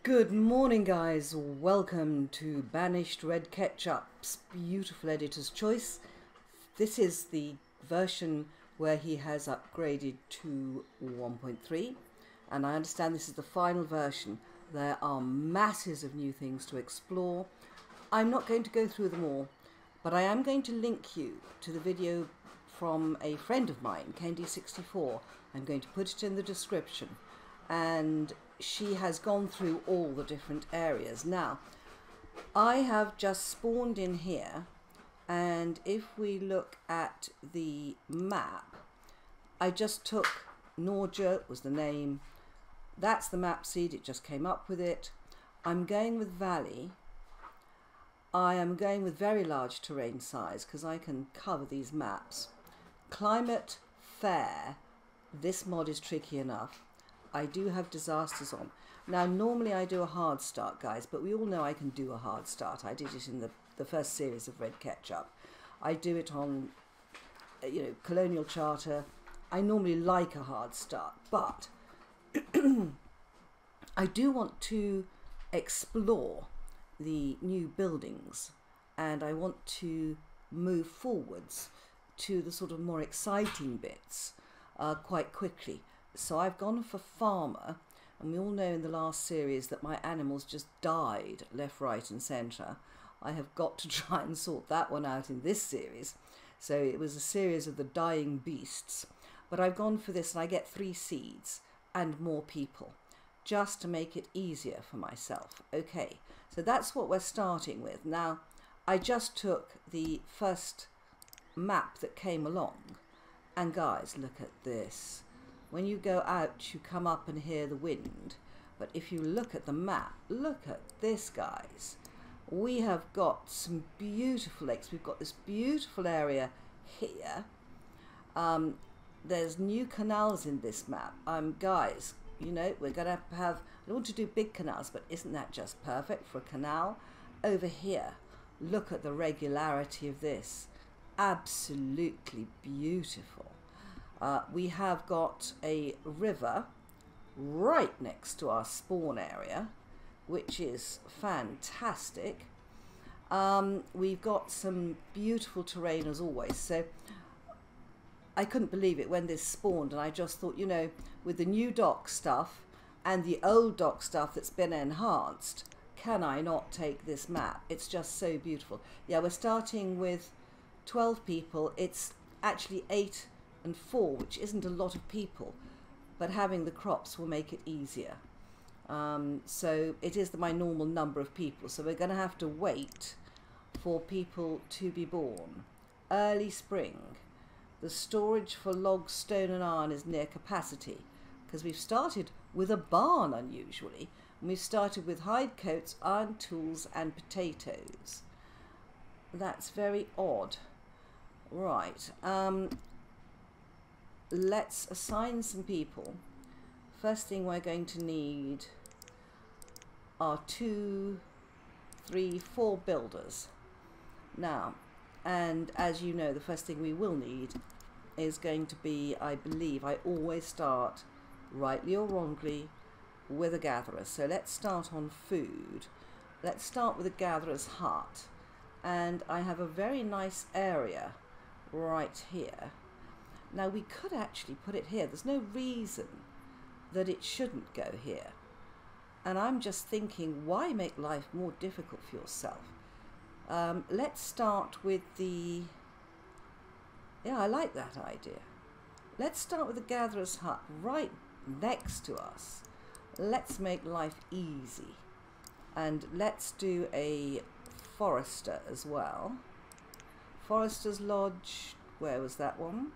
Good morning, guys. Welcome to Banished Red Ketchup's beautiful editor's choice. This is the version where he has upgraded to 1.3, and I understand this is the final version. There are masses of new things to explore. I'm not going to go through them all, but I am going to link you to the video from a friend of mine, Candy64. I'm going to put it in the description, and she has gone through all the different areas. Now, I have just spawned in here, and if we look at the map, I just took Norja was the name. That's the map seed, it just came up with it. I'm going with Valley. I am going with very large terrain size because I can cover these maps. Climate fair. This mod is tricky enough. I do have disasters on. Now, normally I do a hard start, guys, but we all know I can do a hard start. I did it in the first series of Red Ketchup. I do it on, Colonial Charter. I normally like a hard start, but I do want to explore the new buildings, and I want to move forwards to the sort of more exciting bits quite quickly. So I've gone for farmer, and we all know in the last series that my animals just died left, right and centre. I have got to try and sort that one out in this series. So it was a series of the dying beasts, but I've gone for this, and I get 3 seeds and more people just to make it easier for myself. Okay, so that's what we're starting with. Now, I just took the first map that came along, and guys, look at this. When you go out, you come up and hear the wind. But if you look at the map, look at this, guys. We have got some beautiful lakes. We've got this beautiful area here. There's new canals in this map. Guys, we're going to have, I don't want to do big canals, but isn't that just perfect for a canal? Over here, look at the regularity of this. Absolutely beautiful. We have got a river right next to our spawn area, which is fantastic. We've got some beautiful terrain as always. So I couldn't believe it when this spawned, and I just thought, with the new dock stuff and the old dock stuff that's been enhanced, can I not take this map? It's just so beautiful. Yeah, we're starting with 12 people. It's actually 8 and 4, which isn't a lot of people, but having the crops will make it easier. So it is my normal number of people, so we're going to have to wait for people to be born. Early spring. The storage for logs, stone and iron is near capacity, because we've started with a barn unusually, and we've started with hide coats, iron tools and potatoes. That's very odd. Right, let's assign some people. First thing we're going to need are 2, 3, 4 builders. Now, and as you know, the first thing we will need is going to be, I believe, I always start, rightly or wrongly, with a gatherer. So let's start on food. Let's start with a gatherer's hut. And I have a very nice area right here. Now, we could actually put it here. There's no reason that it shouldn't go here. And I'm just thinking, why make life more difficult for yourself? Let's start with the... Yeah, I like that idea. Let's start with the gatherer's hut right next to us. Let's make life easy. And let's do a forester as well. Forester's Lodge. Where was that one?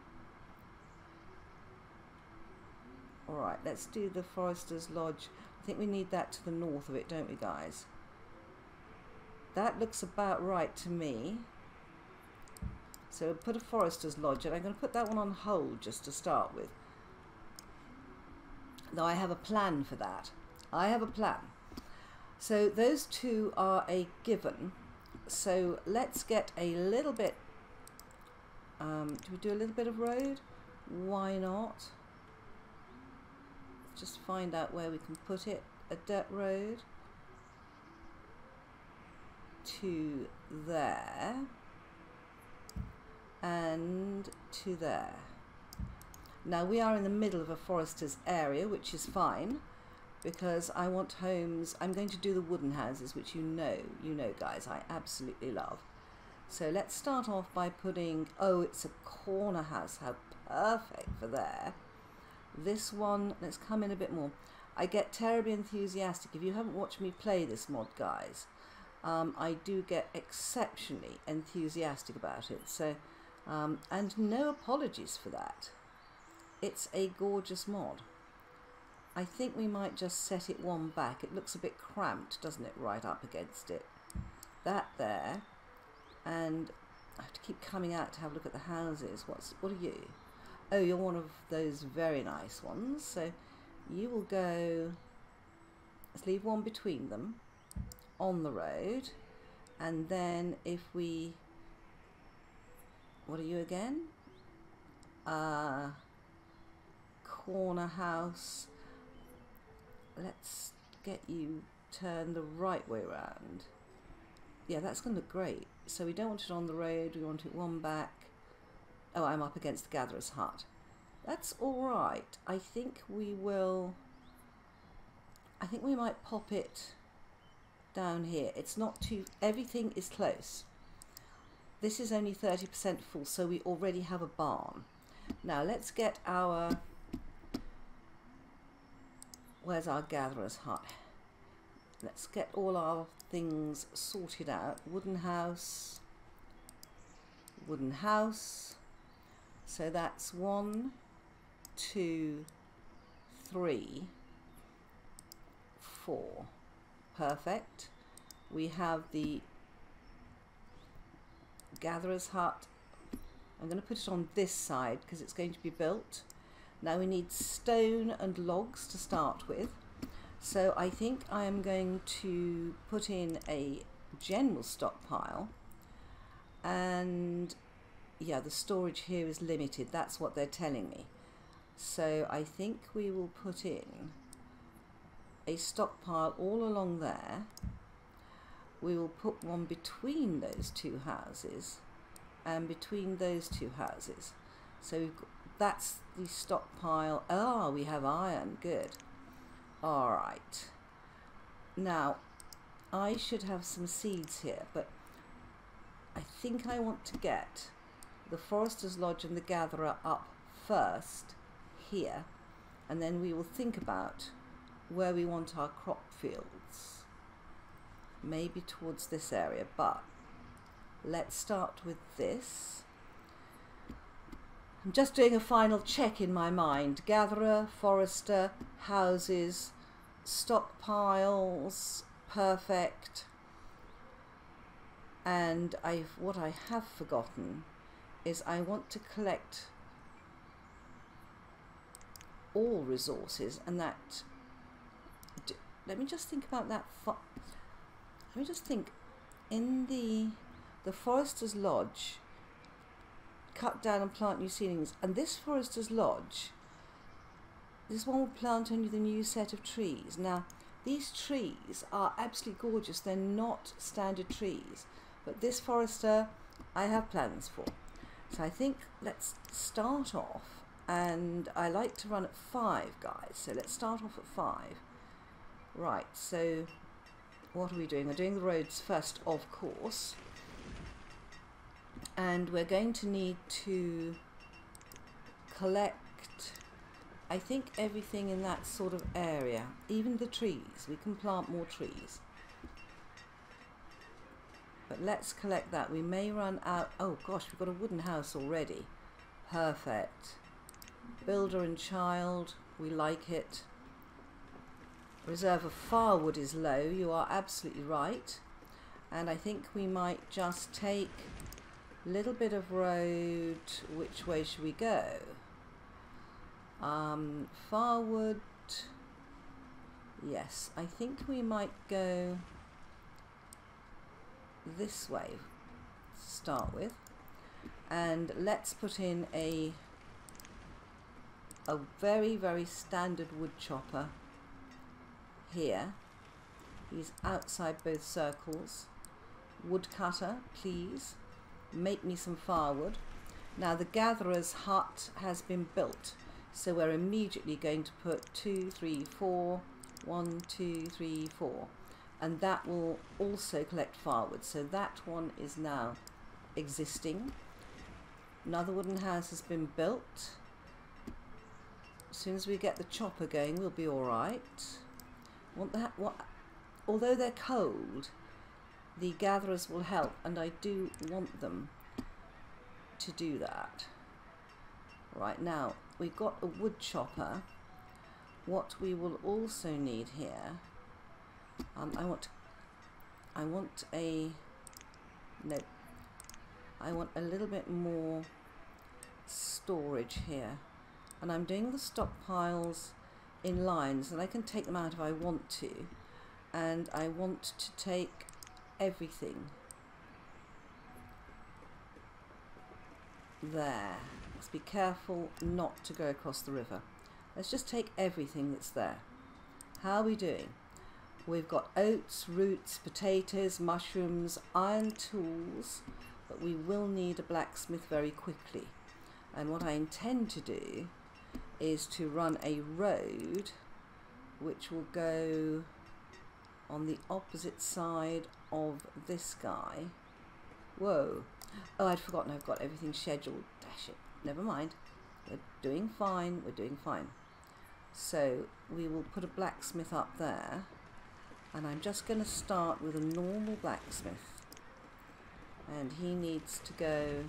Alright, let's do the Forester's Lodge. I think we need that to the north of it, don't we, guys? That looks about right to me. So we'll put a Forester's Lodge, and I'm going to put that one on hold just to start with. Though I have a plan for that. I have a plan. So those two are a given. So let's get a little bit... do we do a little bit of road? Why not? Just find out where we can put it. A dirt road. to there and to there. Now we are in the middle of a forester's area, which is fine because I want homes. I'm going to do the wooden houses, which you know guys, I absolutely love. So let's start off by putting, oh, it's a corner house, how perfect for there. This one, let's come in a bit more. I get terribly enthusiastic. If you haven't watched me play this mod, guys, I do get exceptionally enthusiastic about it. So, and no apologies for that. It's a gorgeous mod. I think we might just set it one back. It looks a bit cramped, doesn't it, right up against it. That there. And I have to keep coming out to have a look at the houses. What are you? Oh, you're one of those very nice ones. So you will go, let's leave one between them on the road. And then if we, what are you again? Corner house. Let's get you turned the right way around. Yeah, that's going to look great. So we don't want it on the road, we want it one back. Oh, I'm up against the gatherer's hut. That's all right. I think we might pop it down here. It's not too, everything is close. This is only 30% full, so we already have a barn. Now let's get our, where's our gatherer's hut? Let's get all our things sorted out. Wooden house, wooden house. So that's 1, 2, 3, 4. Perfect. We have the gatherer's hut. I'm going to put it on this side because it's going to be built. Now we need stone and logs to start with. So I think I am going to put in a general stockpile, and yeah, the storage here is limited. That's what they're telling me. So I think we will put in a stockpile all along there. We will put one between those two houses and between those two houses. So we've got, that's the stockpile. Ah, we have iron. Good. All right. Now, I should have some seeds here, but I think I want to get the Forester's Lodge and the Gatherer up first here, and then we will think about where we want our crop fields. Maybe towards this area, but let's start with this. I'm just doing a final check in my mind. Gatherer, forester, houses, stockpiles, perfect. And what I have forgotten is I want to collect all resources, and that, let me just think about that. Let me just think. In the Forester's Lodge, cut down and plant new ceilings, and this Forester's Lodge, this one will plant only the new set of trees. Now these trees are absolutely gorgeous. They're not standard trees, but this forester I have plans for. So I think let's start off, and I like to run at 5, guys, so let's start off at 5. Right, so what are we doing? We're doing the roads first, of course. And we're going to need to collect, I think, everything in that sort of area. Even the trees. We can plant more trees. But let's collect that. We may run out. Oh gosh, we've got a wooden house already. Perfect. Builder and child. We like it. Reserve of firewood is low. You are absolutely right. And I think we might just take little bit of road. Which way should we go? Firewood. Yes, I think we might go this way to start with, and let's put in a very, very standard wood chopper here. He's outside both circles. woodcutter, please. Make me some firewood. Now the gatherer's hut has been built, so we're immediately going to put 2, 3, 4, 1, 2, 3, 4, and that will also collect firewood. So that one is now existing. Another wooden house has been built. As soon as we get the chopper going, we'll be all right. Although they're cold, the gatherers will help, and I do want them to do that. Right, now we've got a wood chopper. What we will also need here, I want a little bit more storage here, and I'm doing the stockpiles in lines, and I can take them out if I want to, and I want to take everything there. Let's be careful not to go across the river. Let's just take everything that's there. How are we doing? We've got oats, roots, potatoes, mushrooms, iron tools, but we will need a blacksmith very quickly. And what I intend to do is to run a road which will go on the opposite side of this guy. Whoa. Oh, I'd forgotten I've got everything scheduled. Dash it. Never mind. We're doing fine. We're doing fine. So we will put a blacksmith up there, and I'm just going to start with a normal blacksmith, and he needs to go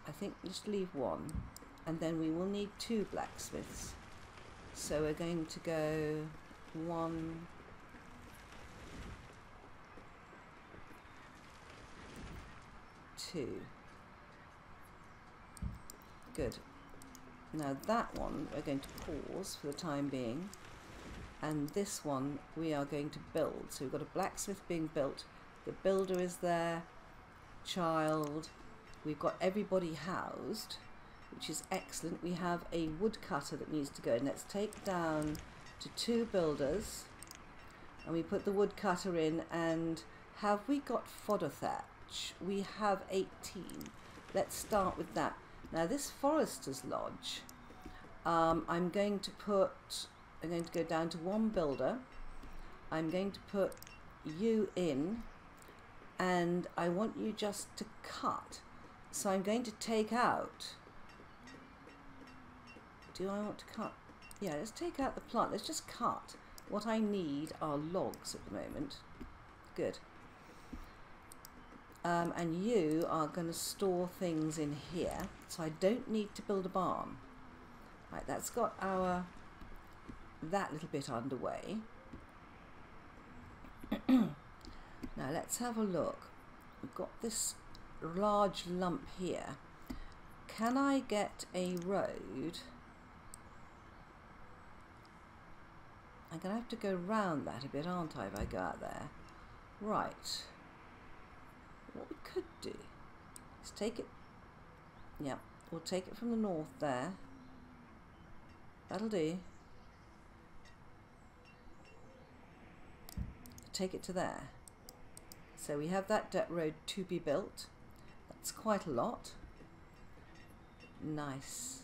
I think just leave one, and then we will need 2 blacksmiths. So we're going to go 1, 2. Good. Now that one we're going to pause for the time being, and this one we are going to build. So we've got a blacksmith being built, the builder is there, child, we've got everybody housed, which is excellent. We have a woodcutter that needs to go, and let's take down to 2 builders, and we put the woodcutter in. And have we got fodder thatch? We have 18. Let's start with that. Now this forester's lodge, I'm going to go down to 1 builder. I'm going to put you in, and I want you just to cut. So I'm going to take out, do I want to cut? Yeah, let's take out the plant. Let's just cut. What I need are logs at the moment. Good. And you are going to store things in here, so I don't need to build a barn. Right, that's got that little bit underway. Now let's have a look. We've got this large lump here. Can I get a road? I'm going to have to go round that a bit, aren't I, if I go out there? Right. What we could do is take it, yeah, we'll take it from the north there. That'll do. Take it to there. So we have that dirt road to be built. That's quite a lot. Nice.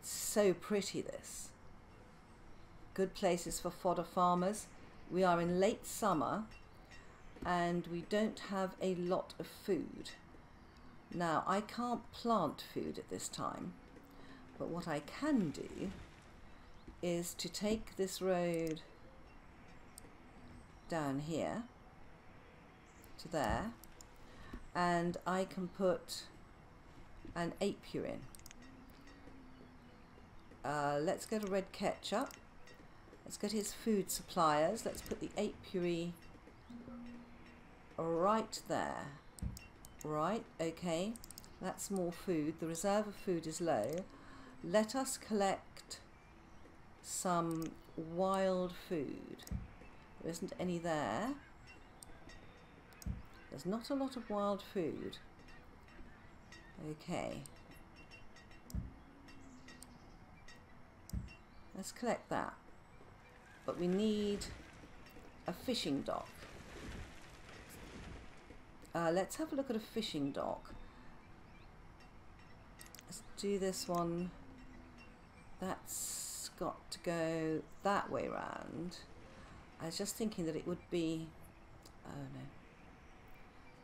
So pretty, this. Good places for fodder farmers. We are in late summer, and we don't have a lot of food. Now, I can't plant food at this time, but what I can do is to take this road down here to there, and I can put an apiary in. Let's go to Red Ketchup. Let's go to his food suppliers. Let's put the apiary right there. Right, okay, that's more food. The reserve of food is low. Let us collect some wild food. There isn't any there. There's not a lot of wild food. Okay. Let's collect that. but we need a fishing dock. Let's have a look at a fishing dock. Let's do this one. That's got to go that way round. I was just thinking that it would be... Oh no.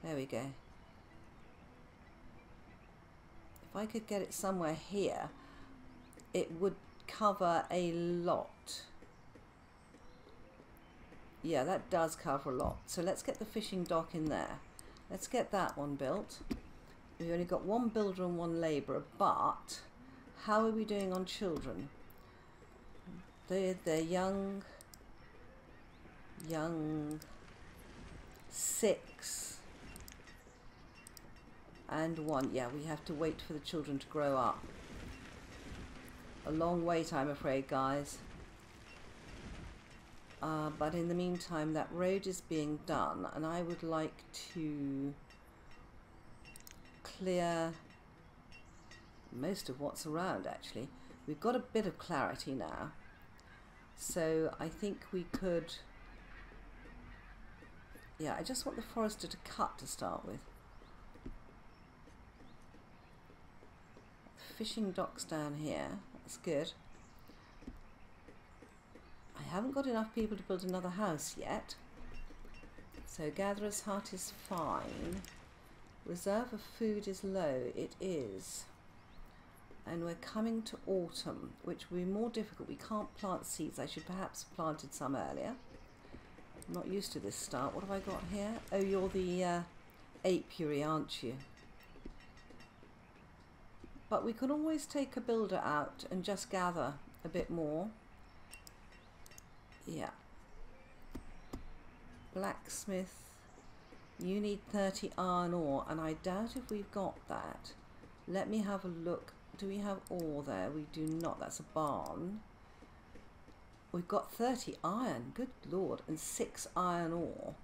There we go. If I could get it somewhere here, it would cover a lot. Yeah, that does cover a lot. So let's get the fishing dock in there. Let's get that one built. We've only got one builder and one labourer, but how are we doing on children? They're young. 6 and 1. Yeah, we have to wait for the children to grow up. A long wait, I'm afraid, guys. But in the meantime, that road is being done, and I would like to clear most of what's around, actually. We've got a bit of clarity now, so I think we could... Yeah, I just want the forester to cut to start with. Fishing docks down here, that's good. I haven't got enough people to build another house yet. So gatherer's hut is fine. Reserve of food is low, it is. And we're coming to autumn, which will be more difficult. We can't plant seeds. I should perhaps have planted some earlier. I'm not used to this start. What have I got here? Oh, you're the apiary, aren't you? But we can always take a builder out and just gather a bit more. Yeah. Blacksmith, you need 30 iron ore, and I doubt if we've got that. Let me have a look. Do we have ore there? We do not. That's a barn. We've got 30 iron. Good Lord. And 6 iron ore.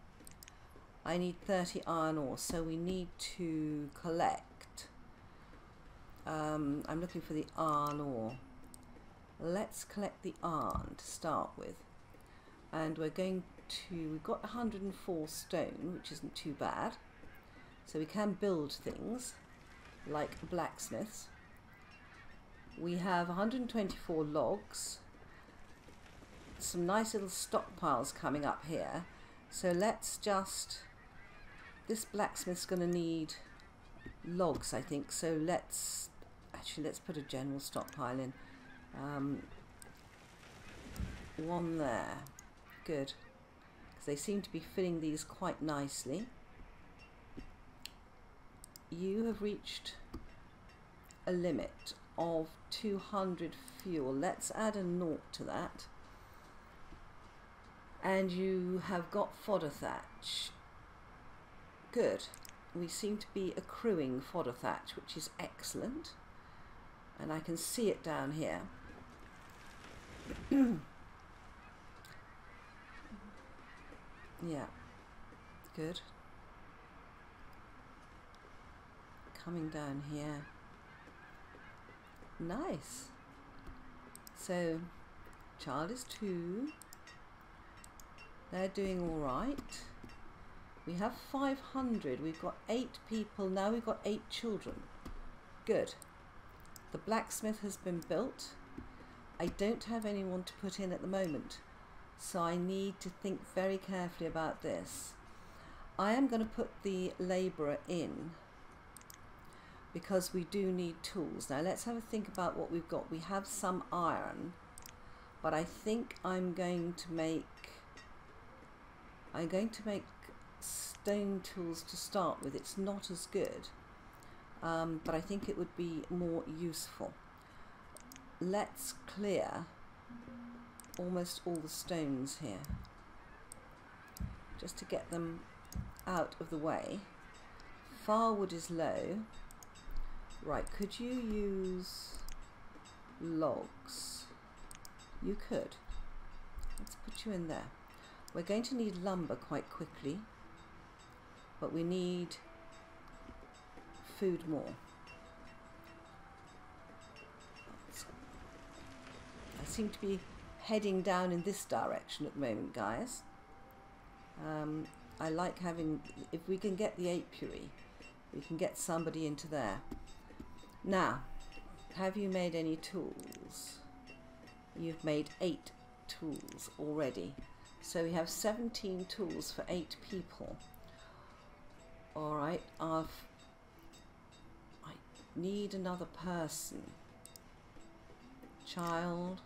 I need 30 iron ore, so we need to collect. I'm looking for the iron ore. Let's collect the iron to start with. And we're going to... We've got 104 stone, which isn't too bad. So we can build things like blacksmiths. We have 124 logs. Some nice little stockpiles coming up here. So let's just... This blacksmith's going to need logs, I think. So let's... Actually, let's put a general stockpile in. One there. Good. Because they seem to be filling these quite nicely. You have reached a limit of 200 fuel. Let's add a 0 to that. And you have got fodder thatch. Good. We seem to be accruing fodder thatch, which is excellent. And I can see it down here. Yeah. Good. Coming down here. Nice. So, child is 2. They're doing all right. We have 500. We've got 8 people. Now we've got 8 children. Good. The blacksmith has been built. I don't have anyone to put in at the moment, so I need to think very carefully about this. I am going to put the labourer in because we do need tools. Now let's have a think about what we've got. We have some iron, but I think I'm going to make stone tools to start with. It's not as good, but I think it would be more useful. Let's clear almost all the stones here, just to get them out of the way. Firewood is low. Right, could you use logs? You could. Let's put you in there. We're going to need lumber quite quickly, but we need food more. I seem to be heading down in this direction at the moment, guys. I like having, if we can get the apiary, we can get somebody into there. Now, have you made any tools? You've made 8 tools already. So we have 17 tools for 8 people. Alright, I need another person. Child,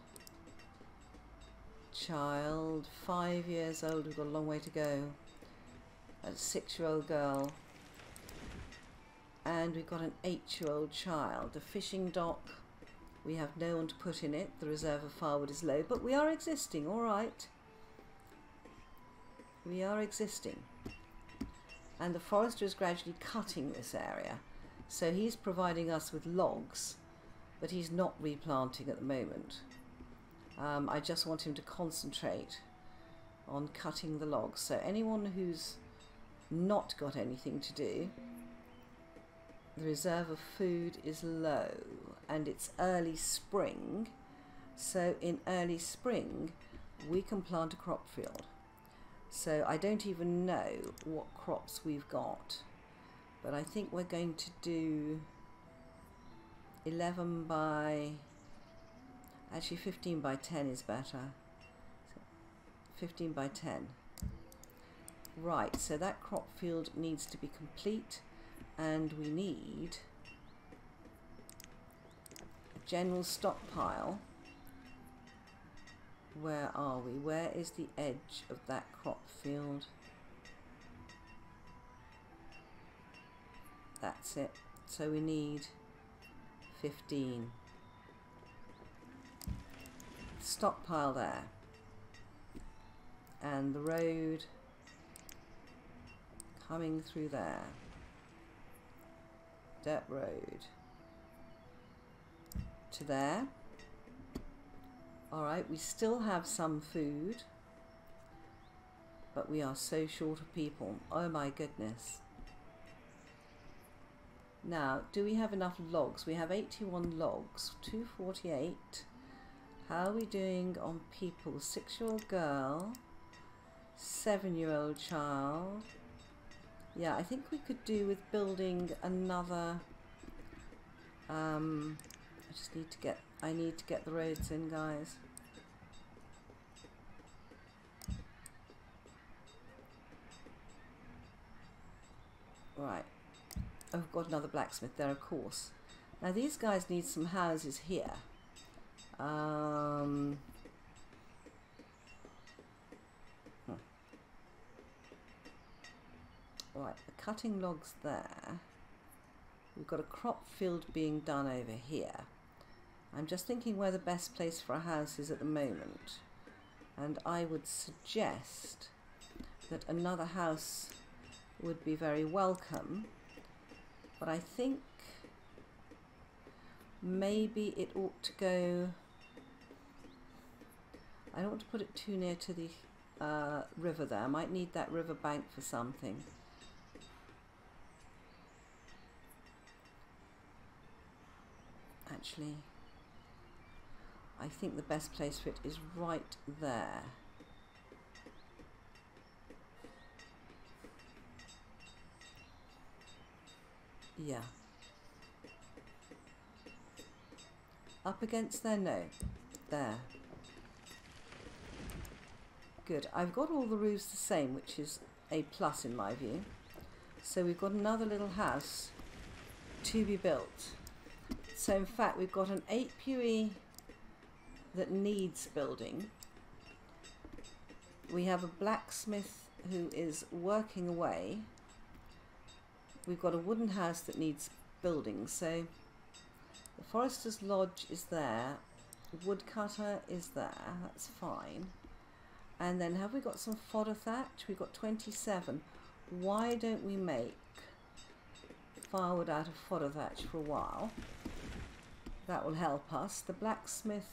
5 years old, we've got a long way to go. A 6-year-old girl. And we've got an 8-year-old child. The fishing dock, we have no one to put in it. The reserve of firewood is low, but we are existing, alright. We are existing. And the forester is gradually cutting this area. So he's providing us with logs, but he's not replanting at the moment. I just want him to concentrate on cutting the logs. So anyone who's not got anything to do, the reserve of food is low, and it's early spring. So in early spring, we can plant a crop field. So I don't even know what crops we've got, but I think we're going to do 11 by, actually 15 by 10 is better. 15 by 10. Right, so that crop field needs to be complete, and we need a general stockpile. Where are we? Where is the edge of that crop field? That's it. So we need 15. Stockpile there. And the road coming through there. Dirt road. To there. Alright, we still have some food, but we are so short of people. Oh my goodness. Now, do we have enough logs? We have 81 logs, 248. How are we doing on people? 6-year-old girl, 7-year-old child. Yeah, I think we could do with building another, I need to get the roads in, guys. Right. Oh, I've got another blacksmith there, of course. Now these guys need some houses here. Right, the cutting logs there. We've got a crop field being done over here. I'm just thinking where the best place for a house is at the moment. And I would suggest that another house would be very welcome. But I think maybe it ought to go... I don't want to put it too near to the river there. I might need that river bank for something. Actually, I think the best place for it is right there. Yeah. Up against there? No. There. Good. I've got all the roofs the same, which is a plus in my view. So we've got another little house to be built. So in fact we've got an apiary that needs building. We have a blacksmith who is working away. We've got a wooden house that needs building. So the forester's lodge is there. The woodcutter is there. That's fine. And then have we got some fodder thatch? We've got 27. Why don't we make firewood out of fodder thatch for a while? That will help us. The blacksmith,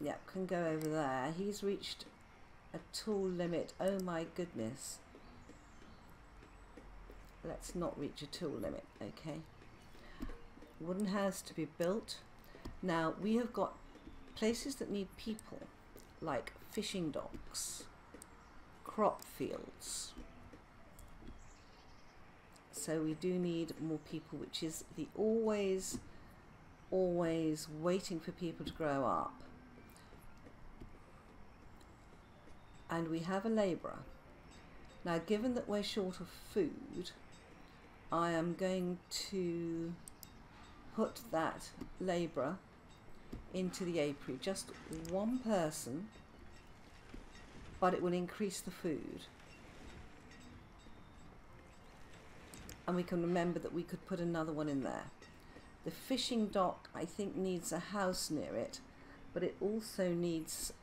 yeah, can go over there. He's reached a tool limit. Oh my goodness. Let's not reach a tool limit, okay? Wooden house to be built. Now, we have got places that need people, like fishing docks, crop fields. So we do need more people, which is the always waiting for people to grow up. And we have a labourer. Now, given that we're short of food, I am going to put that labourer into the apiary, just one person, but it will increase the food. And we can remember that we could put another one in there. The fishing dock, I think, needs a house near it, but it also needs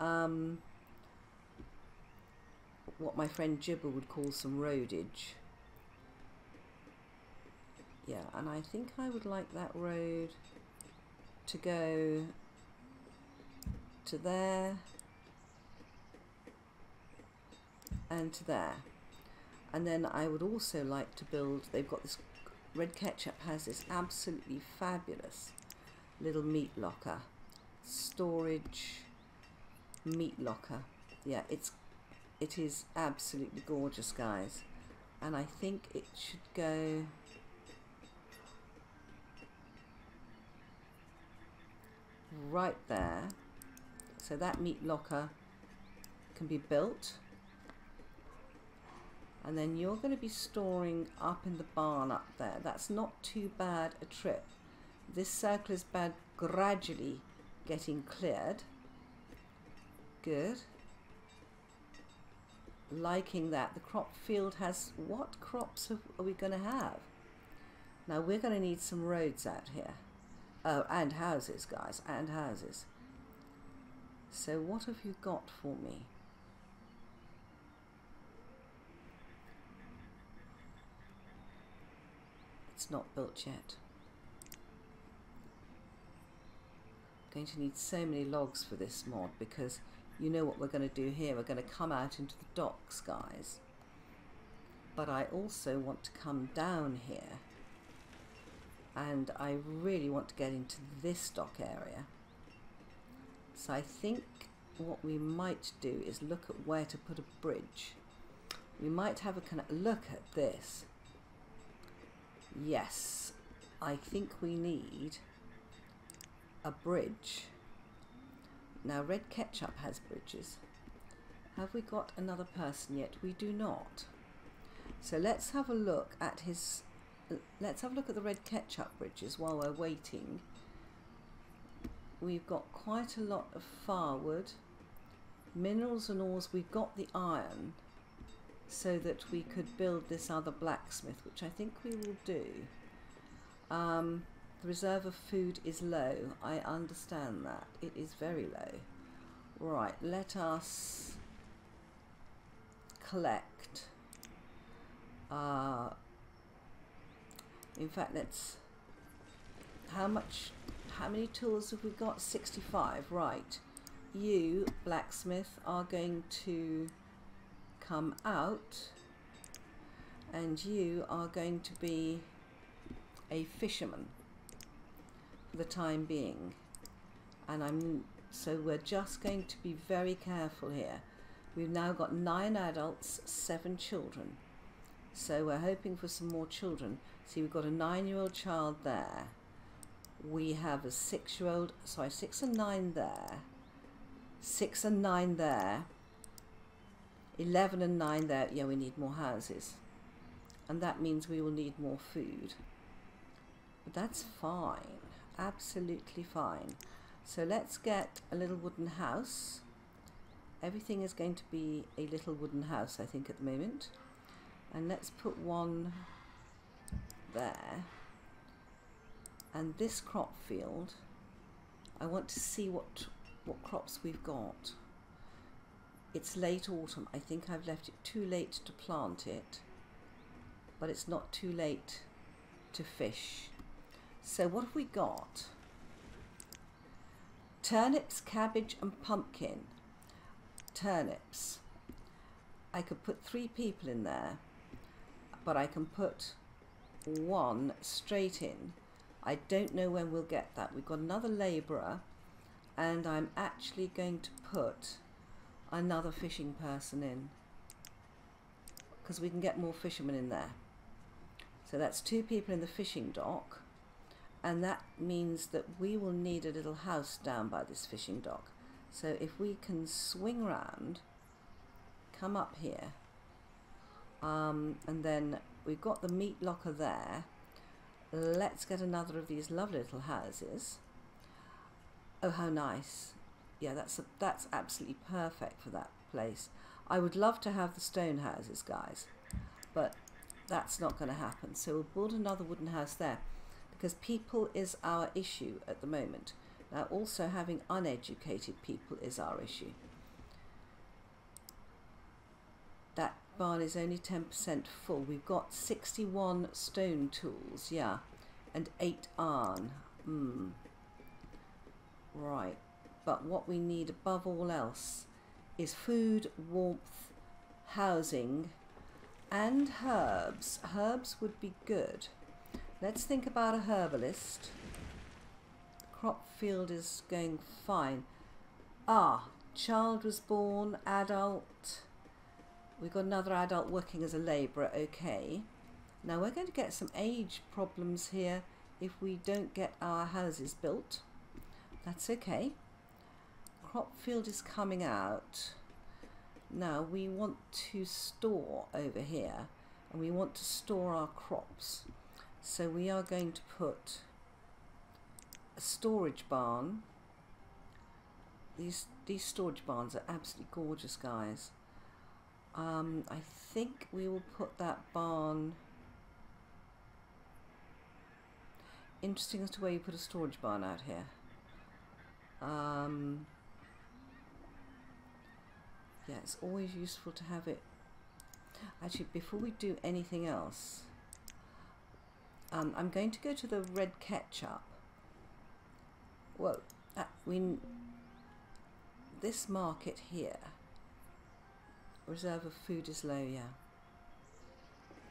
what my friend Gibber would call some roadage. Yeah, and I think I would like that road to go to there and to there. And then I would also like to build, they've got this, Red Ketchup has this absolutely fabulous little meat locker, storage meat locker. Yeah, it is absolutely gorgeous, guys. And I think it should go right there. So that meat locker can be built. And then you're going to be storing up in the barn up there. That's not too bad a trip. This circle is bad, gradually getting cleared. Good. Liking that. The crop field has, what crops are we going to have? Now we're going to need some roads out here. Oh, and houses, guys, and houses. So what have you got for me? It's not built yet. Going to need so many logs for this mod, because you know what we're going to do here. We're going to come out into the docks, guys. But I also want to come down here. And I really want to get into this dock area. So I think what we might do is look at where to put a bridge. We might have a kind of look at this. Yes, I think we need a bridge. Now Red Ketchup has bridges. Have we got another person yet? We do not. So let's have a look at his, let's have a look at the Red Ketchup bridges while we're waiting. We've got quite a lot of firewood, minerals and ores. We've got the iron, so that we could build this other blacksmith, which I think we will do. The reserve of food is low. I understand that. It is very low. Right, let us collect. In fact, let's... How many tools have we got? 65, right. You, blacksmith, are going to come out, and you are going to be a fisherman for the time being. And so we're just going to be very careful here. We've now got 9 adults, 7 children. So we're hoping for some more children. See, we've got a 9-year-old child there. We have a 6-year-old, sorry, 6 and 9 there. 6 and 9 there. 11 and 9 there. Yeah, we need more houses. And that means we will need more food. But that's fine. Absolutely fine. So let's get a little wooden house. Everything is going to be a little wooden house, I think, at the moment. And let's put one there. And this crop field, I want to see what crops we've got. It's late autumn. I think I've left it too late to plant it, but it's not too late to fish. So what have we got? Turnips, cabbage and pumpkin. Turnips. I could put 3 people in there, but I can put 1 straight in. I don't know when we'll get that. We've got another labourer. and I'm actually going to put another fishing person in, because we can get more fishermen in there. So that's 2 people in the fishing dock, and that means that we will need a little house down by this fishing dock. So if we can swing round, come up here, and then we've got the meat locker there. Let's get another of these lovely little houses. Oh, how nice. Yeah, that's absolutely perfect for that place. I would love to have the stone houses, guys, but that's not going to happen. So we'll build another wooden house there, because people is our issue at the moment. Now also having uneducated people is our issue. That barn is only 10% full. We've got 61 stone tools, yeah, and 8 iron. Right, but what we need above all else is food, warmth, housing, and herbs. Herbs would be good. Let's think about a herbalist. Crop field is going fine. Ah, child was born, adult. We've got another adult working as a labourer, okay. Now we're going to get some age problems here if we don't get our houses built. That's okay. Crop field is coming out. Now we want to store over here, and we want to store our crops. So we are going to put a storage barn. These storage barns are absolutely gorgeous, guys. I think we will put that barn. Interesting as to where you put a storage barn out here. Yeah, it's always useful to have it. Actually, before we do anything else, I'm going to go to the Red Ketchup. Whoa, this market here. Reserve of food is low, yeah.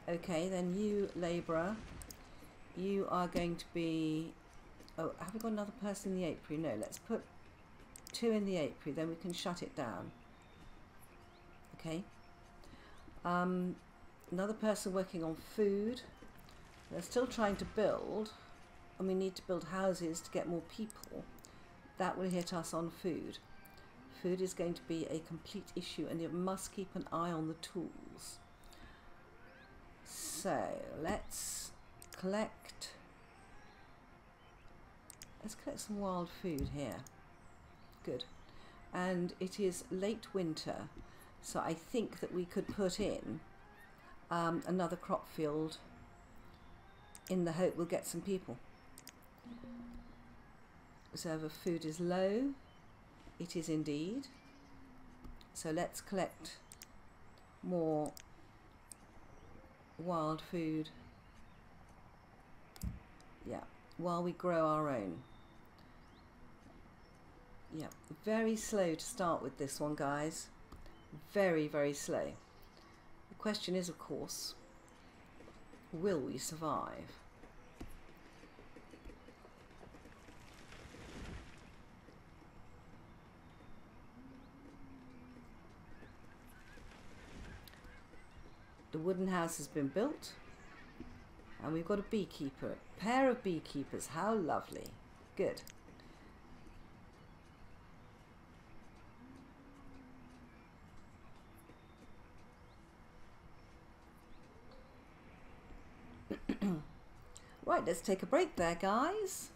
Okay, then you, labourer, you are going to be... Oh, have we got another person in the apiary? No, let's put 2 in the apiary, then we can shut it down. Okay. Another person working on food. They're still trying to build, and we need to build houses to get more people. That will hit us on food. Food is going to be a complete issue, and you must keep an eye on the tools. So let's collect some wild food here. Good. And it is late winter, so I think that we could put in another crop field in the hope we'll get some people. Reserve of food is low. It is indeed. So let's collect more wild food. Yeah, while we grow our own. Yeah, very slow to start with this one, guys. Very, very slow. The question is, of course, will we survive? The wooden house has been built, and we've got a beekeeper, a pair of beekeepers. How lovely. Good. Right, let's take a break there, guys.